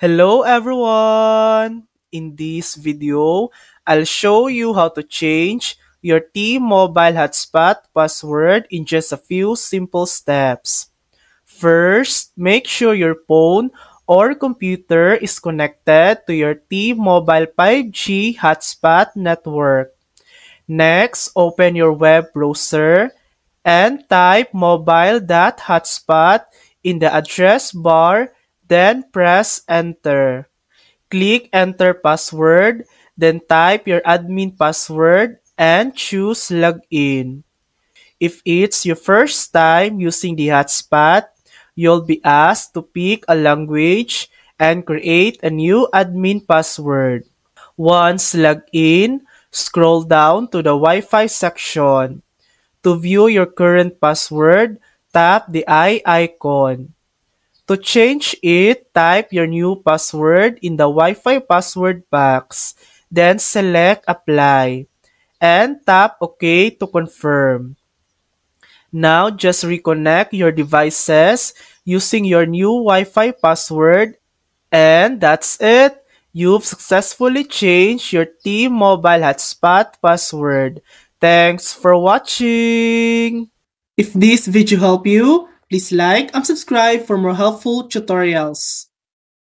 Hello everyone! In this video, I'll show you how to change your T-Mobile hotspot password in just a few simple steps. First, make sure your phone or computer is connected to your T-Mobile 5G hotspot network. Next, open your web browser and type mobile.hotspot in the address bar, then press enter. Click enter password, then type your admin password and choose login. If it's your first time using the hotspot, you'll be asked to pick a language and create a new admin password. Once logged in, scroll down to the Wi-Fi section. To view your current password, tap the eye icon. To change it, type your new password in the Wi-Fi password box, then select Apply, and tap OK to confirm. Now just reconnect your devices using your new Wi-Fi password, and that's it. You've successfully changed your T-Mobile hotspot password. Thanks for watching! If this video helped you, please like and subscribe for more helpful tutorials.